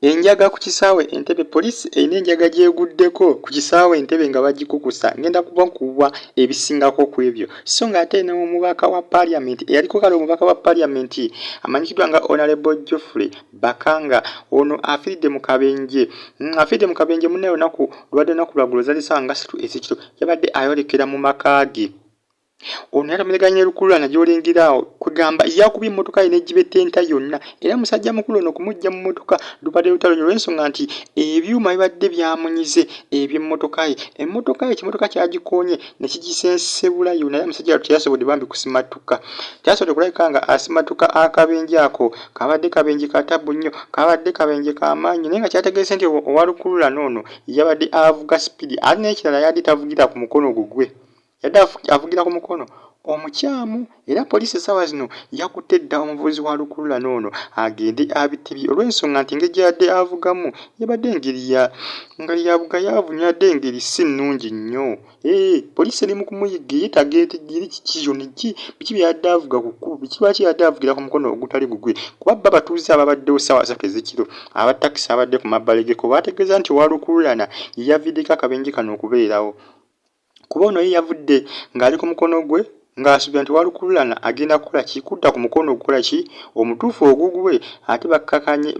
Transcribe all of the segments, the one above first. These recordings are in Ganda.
Enjaga ku kisaawe Entebbe, poliisi erina enjaga gyeguddeko ku kisaawe Entebbe nga bagikukusa. Ngenda kubakuwa ebisingako ku ebyo. So ng'ate n'omubaka wa paaliyamenti eyaliko kale omubaka wa paaliyamenti amanyikiddwa nga Honorable Geoffrey Bakanga, ono afiiridde mu kabenje. Afiiridde mu kabenje munne olunaku lubadde lunaku lwa ggulo zaali ssaawa nga 3 ez'ekiro yabadde ayolekera mu maka ge. Ono yatamiraganya lukululana gy'olengera awo kugamba yakubye emmotoka ye n'egibetenta yonna era musajja mukulu ono kumujja mu mmotoka lubadde lutalo nnyo olw'ensonga nti ebyuma bibadde byamunyize eby'emmotoka ye. Emmotoka ye ekimotoka kyagikoonye ne kigisensebula yonna naye omusajja teyasobodde bambi kusimatuka. Teyasobodde kulabika nga asimatuka akabenje ako kabadde kabenje katabu nnyo, kabadde kabenje k'amaanyi naye nga kyategeese nti owa lukululana ono yabadde avuga sipiidi ate n'ekirala yadde tavugira ku mukono gugwe. Yadde avugira ku mukono omukyamu era poliisi essaawa zino yakutte dda omuvuzi wa lukululana ono agende abitebye olw'ensonga nti engeri gy'yadde avugamu yabadde engeri ya bugayaavu nnyo yadde engeri si nnungi nnyo. Poliisi eri mu kumuyigga ye tageetegere biki by'yadde avuga ku kkubo, biki lwaki yadde avugira ku mukono ogutali gugwe. Kuba bba abatuuze ababaddewo ssaawa 3 ez'ekiro aba takisi abadde ku mabbali g'ekkubo baategeeza nti owa lukululana ye yaviiddeko akabenje kano okubeerawo. Kuba ono ye yavudde ng'ali ku mukono gwe ng'asuubira nti walukululana agenda kukola ki, kudda ku mukono okukola ki omutuufu ogugwe ate bakkakanye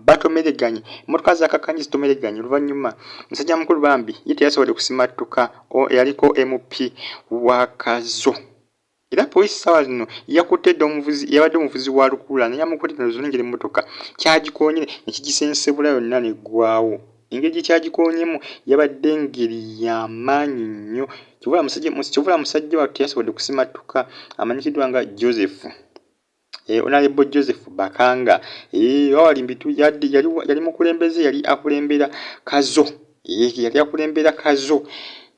batomereganye emmotoka zakkakanye zitomereganye. Oluvannyuma musajja mukulu bambi ye teyasobodde kusimatuka yaliko MP wa Kazo. Era poliisi ssaawa zino yakutte dda omuvuzi yabadde omuvuzi wa lukululana yamukutte n'ozolengera emmotoka kyagikoonye ne kigisensebula yonna neggwaawo. Engeri gye kyagikoonyemu yabadde engeri y'amaanyi nnyo. Kyovula musajja wattu teyasobodde kusimatuka amanyikiddwa nga Joseph. Honorable Joseph Bakanga wawali mbitu yali mukulembeze yali akulembera Kazo. Yali akulembera Kazo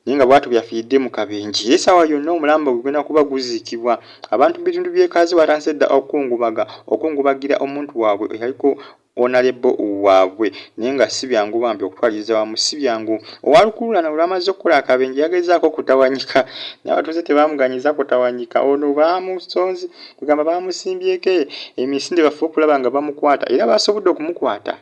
naye nga bw'atyo byafiiridde mu kabenje. Era essaawa yonna omulambo gugenda kuba guziikibwa. Abantu mu bitundu by'e Kazo batandise dda okungubagira omuntu waabwe eyaliko Honorable waabwe naye nga si byangu bambi okutwaliriza wamu, si byangu. Owa lukululana olwamaze okukola akabenje yagezaako okutawanyika naye abatuuze tebaamuganyiza kutawanyika. Ono baamusonzi kugamba baamusimbyeko emisinde bafe okulaba nga bamukwata era baasobodde okumukwata.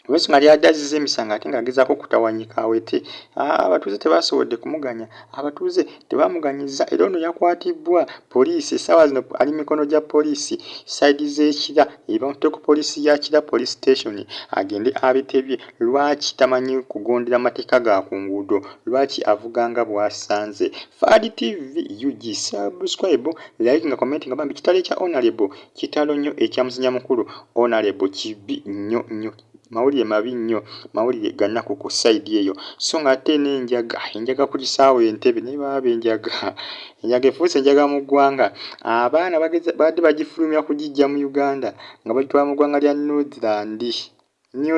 Olw'ensonga yali azizza emisango ate ng'agezaako okutawanyika awete. Abatuuze tebaasobodde kumuganya, abatuuze tebaamuganyiza era ono yakwatibbwa. Poliisi essaawa zino ali mu mikono gya poliisi sayidi z'Ekira bamutte ku poliisi ya Kira police station agende abitebye. Lwaki tamanyi kugondera mateeka ga ku nguudo, lwaki avuga nga bw'asanze. Fadi TV UG subscribe like nga comment nga bambi kitalo ekya Honorable kitalo nnyo ekyamuzinya mukulu Honorable kibi nnyo nnyo. Mawulire mabi nnyo, mawulire gannaku ku sayidi eyo. So ng'ate n'enjaga ku kisaawe Entebbe naye baba enjaga efuuse enjaga mu ggwanga. Abaana badde bagifulumya kugiggya mu Uganda nga bagitwala mu ggwanga lya New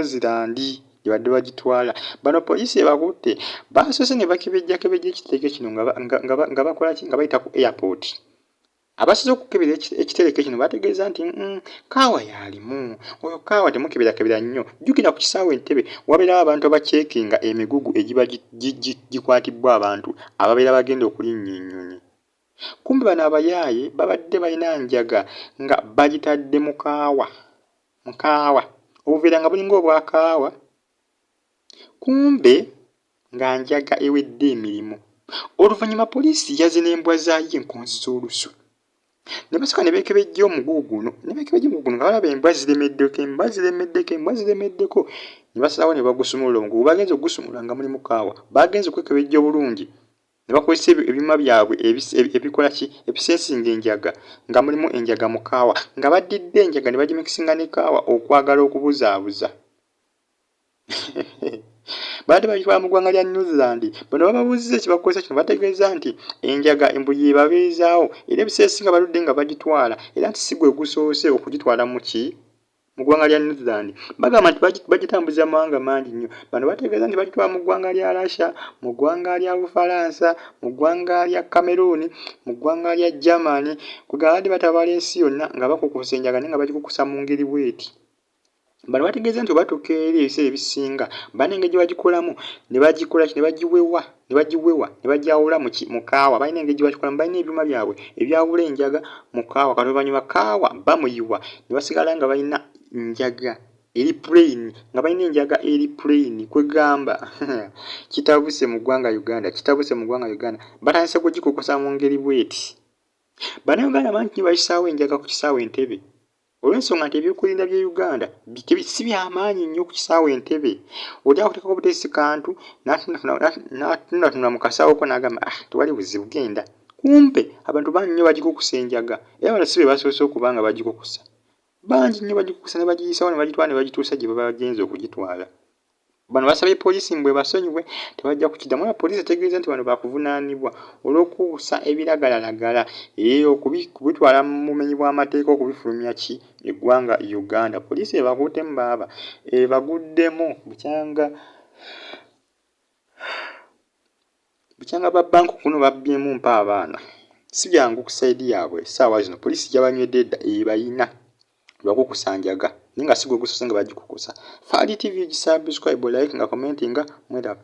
Zealand gye badde bagitwala. Bano poliisi ebakutte basoose ne bakebejjakebejja ekitereke kino nga bakola ki nga bayita ku airport. Abasoose okukebera ekitereke kino bategeeza nti kaawa y'alimu. Oyo kaawa temukeberakebera nnyo. Jjukira ku kisaawe Entebbe wabeerawo abantu abaceekinga emigugu egiba gikwatibbwa abantu ababeera bagenda okulinnya ennyonyi. Kumbe bano abayaaye babadde balina njaga nga bagitadde mu kaawa. Obuveera nga bulinga obwa kaawa. Kumbe nga njaga ewedde emirimu. Oluvannyuma poliisi yazze n'embwa zaayo enkonzi z'olusu. Ne basooka ne beekebejja omugugu guno nga balaba embwa ziremeddeko ne basalawo ne bagusumulula omugugu. Bagenze ogusumulula nga mulimu kaawa. Bagenze okwekebejja obulungi ne bakozesa ebyuma byabwe ebikola ki ebisensinga enjaga nga mulimu enjaga mu kaawa nga baddidde enjaga ne bagimikisinga ne kaawa okwagala okubuzaabuza. Badde bagitwala mu ggwanga lya New Zealand. Bano bababuuzizza ekibakozesa kino bategeeza nti enjaga embu yeebabeezaawo era ebiseesinga baludde nga bagitwala era nti si gwe gusoose okugitwala mu ggwanga lya New Zealand. Bagamba nti bagitambuza amawanga mangi nnyo. Bano bategeeza nti bagitwala mu ggwanga lya Russia, mu ggwanga lya Bufalansa, mu ggwanga lya Cameroon, mu ggwanga lya Germany. Kugamba badde batabaala ensi yonna nga bakukusa enjaga naye nga bagikukusa mu ngeri bw'eti. Bano bategeeza nti obatuuka eri ebiseera ebisinga banenge gye bagikolamu ne bagikola ne bagiwewa ne bagyawula mu kaawa. Balina engeri gye bagikolamu, balina ebyuma byabwe ebyawula enjaga mu kaawa. Kati oluvannyuma kaawa bamuyiwa ne basigala nga balina njaga eri plain nga balina enjaga eri plain kwegamba kitabuse mu ggwanga Uganda batandise kugikukusa mu ngeri bweti bannayuganda bangi bakisaawo enjaga ku kisaawe Entebbe olw'ensonga nti ebyokulinda by'e Uganda si byamaanyi nnyo ku kisaawe Entebbe oli akuteekako buteesi kantu n'atundatunda mu kasaawo ko n'agamba tewali buzibu genda kumpe abantu bangi nnyo bagikukusa enjaga era bano si be basoose okuba nga bagikukusa bangi nnyo bagikukusa ne bagiyisawo ne bagitwala ne bagituusa gye baba bagenze okugitwala bano basabye poliisi mbwe basonyiwe tebajja kukiddamu era poliisi etegeeza nti bano baakuvunaanibwa olw'okukusa ebiragalalagala okubitwala mu bumenyi bw'amateeka okubifulumya eggwanga Uganda poliisi ebakuutemu baaba ebaguddemu bukyanga ba banku kuno babbyemu mpa abaana si byangu ku sayidi yaabwe essaawa zino poliisi gyabanywedde edda ebayina lwakukusa njaga naye nga si gwe gusoose nga bagikukusa. Faali TV gisubscribe, like nga commenting nga mwera.